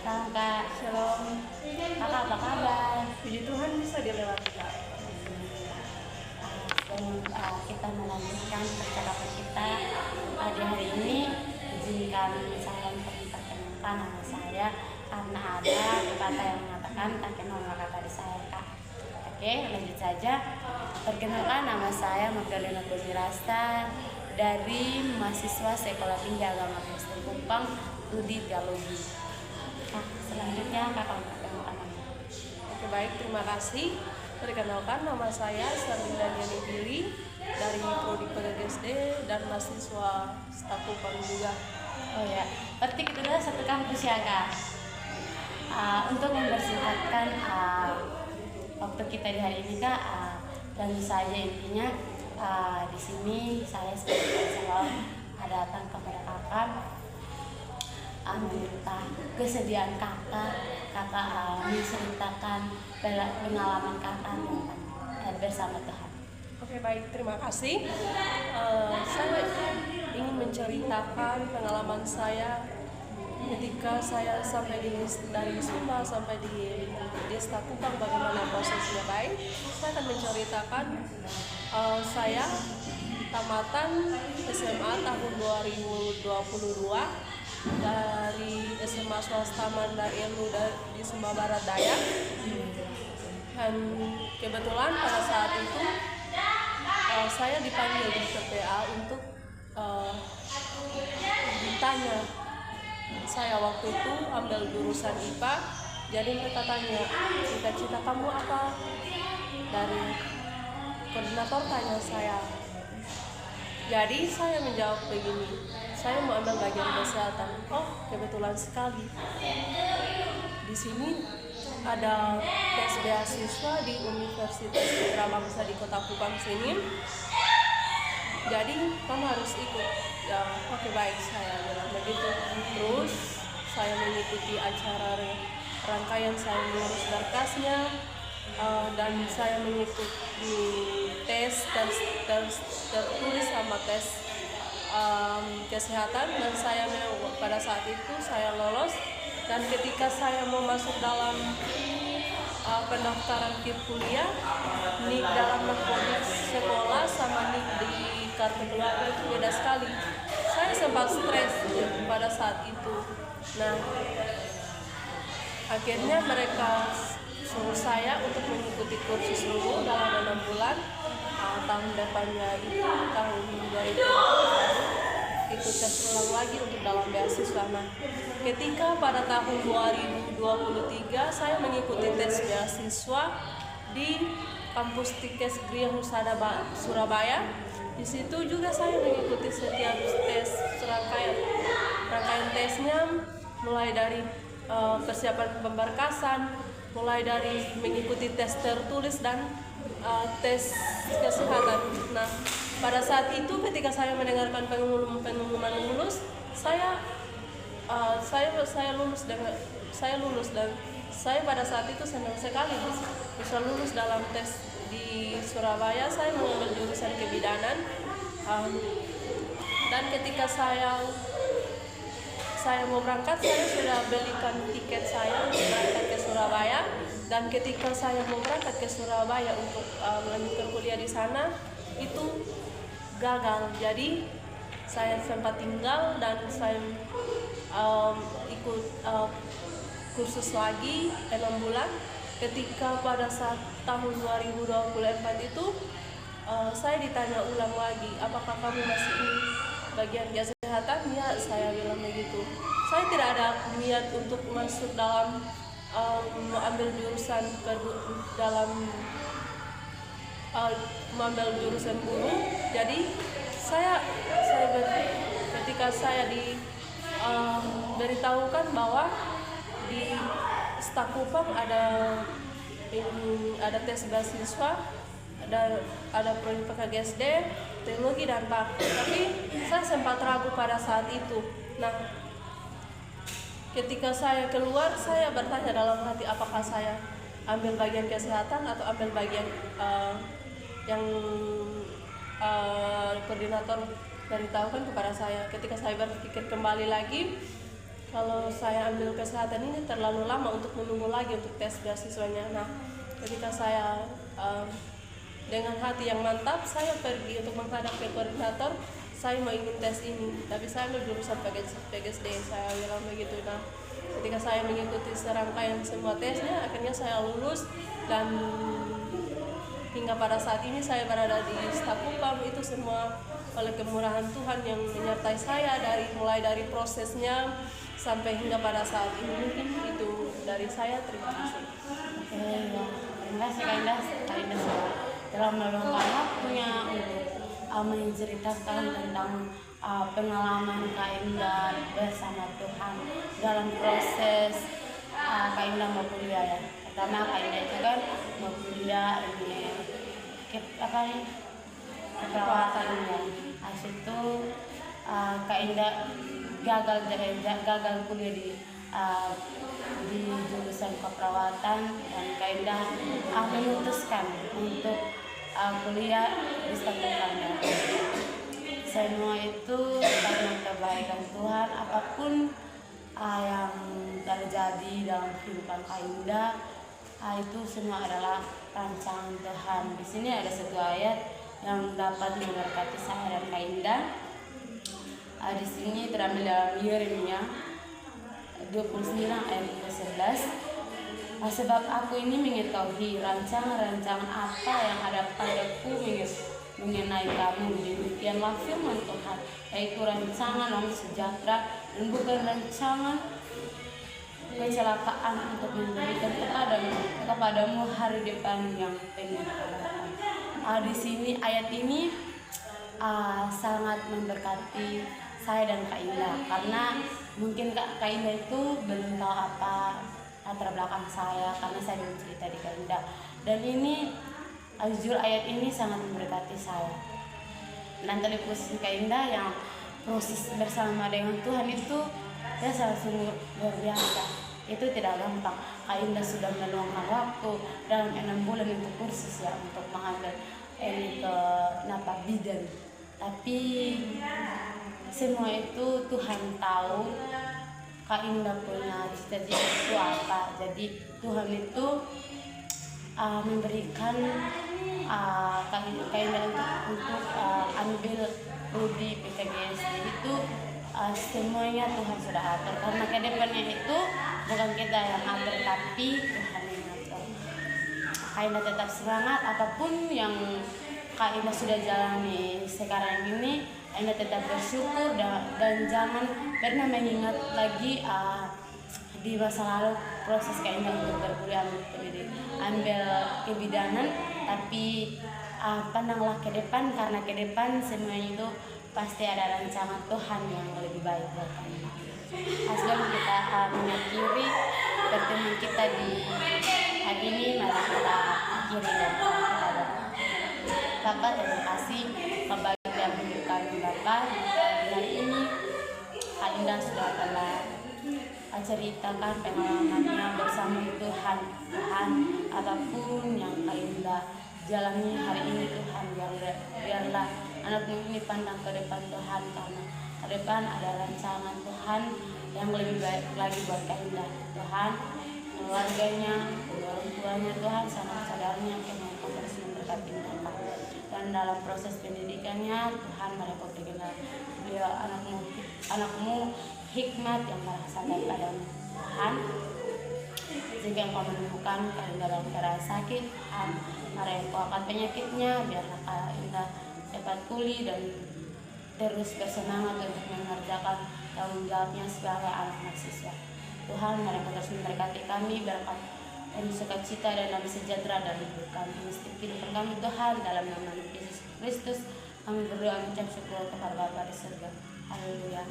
Salam Kak. Shalom. Kakak apa kabar? Puji Tuhan bisa dilewati Kak. Kita melanjutkan percakapan kita di hari ini. Izinkan saya untuk memperkenalkan nama saya karena ada kata yang mengatakan tak kenal maka dari saya Kak. Oke, lanjut saja. Perkenalkan, nama saya Magdalena Gozirasta dari mahasiswa Sekolah Tinggi Agama Kristen Kupang, Studi Teologi. Nah, selanjutnya Kakak memperkenalkan nama. Oke baik, terima kasih. Perkenalkan, nama saya Sarlina Diani Billy dari Prodi PGSD dan mahasiswa Kupang juga. Oh ya, berarti kita adalah satu kampus ya Kak. Untuk mempersingkatkan waktu kita di hari ini Kak, tentu saja intinya di sini saya sebagai konselor datang kepada Kakak meminta kesediaan kakak menceritakan pengalaman kakak bersama Tuhan. Oke baik, terima kasih. Saya ingin menceritakan pengalaman saya ketika saya sampai dari Sumba sampai di Desa Kupang, bagaimana prosesnya baik. Saya akan menceritakan saya tamatan SMA tahun 2022 dari SMA swasta Manda Ilmu di Sumba Barat Daya. Dan kebetulan pada saat itu saya dipanggil di TPA untuk ditanya. Saya waktu itu ambil jurusan IPA, jadi mereka tanya, cita-cita kamu apa? Dari koordinator tanya saya. Jadi saya menjawab begini, saya mau ambil bagian kesehatan. Oh, kebetulan sekali. Di sini ada tes beasiswa di Universitas Putra Bangsa di Kota Kupang sini. Jadi kamu harus ikut. Ya, oke baik, saya bilang begitu. Terus saya mengikuti acara rangkaian, saya mengurus berkasnya, dan saya mengikuti tes tertulis sama tes kesehatan, dan saya pada saat itu saya lolos. Dan ketika saya mau masuk dalam pendaftaran kuliah, nik dalam narkotik sekolah sama nik di kartu keluarga itu beda sekali. Saya sempat stres pada saat itu. Nah, akhirnya mereka suruh saya untuk mengikuti kursus dulu dalam 6 bulan. Tahun depannya itu tahun 2020 ikut tes ulang lagi untuk dalam beasiswa. Nah, ketika pada tahun 2023 saya mengikuti tes beasiswa di kampus Tikes Gria Husada Surabaya. Di situ juga saya mengikuti setiap tes rangkaian tesnya, mulai dari persiapan pemberkasan, mulai dari mengikuti tes tertulis dan tes kesehatan. Nah, pada saat itu ketika saya mendengarkan pengumuman lulus, saya lulus dan saya pada saat itu senang sekali bisa lulus dalam tes di Surabaya. Saya mengambil jurusan kebidanan, dan ketika saya mau berangkat, saya sudah belikan tiket saya untuk berangkat ke Surabaya. Dan ketika saya mau berangkat ke Surabaya untuk melanjutkan kuliah di sana, itu gagal. Jadi saya sempat tinggal dan saya ikut kursus lagi 6 bulan. Ketika pada saat tahun 2024 itu saya ditanya ulang lagi, apakah kamu masih ingin bagian kesehatan? Ya, saya bilang begitu. Saya tidak ada niat untuk masuk dalam mengambil jurusan mengambil jurusan guru. Jadi saya ketika saya beritahukan bahwa di Kupang ada tes beasiswa, ada proyek PKGSD, teknologi dan PAK. Tapi saya sempat ragu pada saat itu. Nah, ketika saya keluar, saya bertanya dalam hati, apakah saya ambil bagian kesehatan atau ambil bagian yang koordinator beritahukan kepada saya. Ketika saya berpikir kembali lagi, kalau saya ambil kesehatan ini terlalu lama untuk menunggu lagi untuk tes beasiswanya. Nah, ketika saya dengan hati yang mantap, saya pergi untuk menghadap ke koordinator. Saya mau ingin tes ini, tapi saya ambil jurusan PGSD. Saya bilang begitu. Nah, ketika saya mengikuti serangkaian semua tesnya, akhirnya saya lulus, dan hingga pada saat ini saya berada di staf Upam. Itu semua oleh kemurahan Tuhan yang menyertai saya mulai dari prosesnya sampai hingga pada saat ini. Mungkin itu dari saya. Terima kasih. Oke, ya. Terima kasih Kak Indah sudah telah meluangkan waktunya untuk menceritakan tentang pengalaman Kak Indah bersama Tuhan dalam proses Kak Indah mau kuliah ya. Pertama Kak Indah itu kan mau kuliah ini keperawatan ya. Habis itu Kak Indah gagal kuliah di jurusan keperawatan, dan Kak Indah memutuskan untuk kuliah di Stapukam. Semua itu karena kebaikan Tuhan. Apapun yang terjadi dalam kehidupan Kak Indah, itu semua adalah rancangan Tuhan. Di sini ada satu ayat yang dapat memberkati saya dan Kak Indah. Di sini terambil dalam Yeremia 29 ayat 11. Sebab aku ini mengetahui rancangan-rancangan apa yang ada padaku mengenai kamu, demikianlah firman Tuhan, yaitu rancangan yang sejahtera dan bukan rancangan kecelakaan, untuk memberikan kepadamu hari depan yang penuh harapan. Di sini ayat ini sangat memberkati saya dan Kak Indah, karena mungkin Kak Indah itu belum tahu apa latar belakang saya, karena saya belum cerita di Kak Indah. Dan ini jujur ayat ini sangat memberkati saya. Dan terlibat Kak Indah yang proses bersama dengan Tuhan itu ya sangat sungguh luar biasa. Itu tidak gampang. Kak Indah sudah meluangkan waktu dalam 6 bulan untuk kursus ya, untuk mengambil ini ke Napa Bidan. Tapi semua itu Tuhan tahu Kak Indah punya cita-cita itu apa. Jadi Tuhan itu memberikan Kak Indah untuk ambil prodi PKGSD itu. Semuanya Tuhan sudah atur, karena ke depannya itu bukan kita yang atur, tapi Tuhan yang atur. Kak Indah tetap semangat, apapun yang Kak Indah sudah jalani sekarang ini, Kak Indah tetap bersyukur dan jangan pernah mengingat lagi di masa lalu proses Kak Indah untuk berkuliah ambil kebidanan, tapi pandanglah ke depan, karena ke depan semuanya itu pasti ada rancangan Tuhan yang lebih baik buat kami. Sebelum kita mengakhiri pertemuan kita di hari ini, mari kita akhiri dan kita doa. Bapak, terima kasih kebahagiaan hidup kami Bapak. Hari ini Kak Indah sudah telah ceritakan pengalamannya bersama Tuhan. Apapun yang Kak Indah jalani hari ini Tuhan, biarlah anakmu ini pandang ke depan Tuhan, karena ke depan ada rancangan Tuhan yang lebih baik lagi buat Kak Indah. Tuhan, keluarganya, orang tuanya Tuhan, sanak saudaranya, Tuhan terus memberkati mereka. Dan dalam proses pendidikannya Tuhan, mereka berikanlah dia anakmu hikmat yang berasal daripada Tuhan. Jika engkau menemukan Kak Indah dalam keadaan sakit, mari engkau angkat penyakitnya, biarlah Kak Indah cepat pulih dan terus bersemangat untuk mengerjakan tanggung jawabnya sebagai anak mahasiswa. Tuhan, mereka terus memberkati kami, berkat dan sukacita dan damai sejahtera dalam hidup kami, mesti kehidupan kami Tuhan, dalam nama Yesus Kristus kami berdoa mengucap syukur kepada Bapa di surga. Haleluya.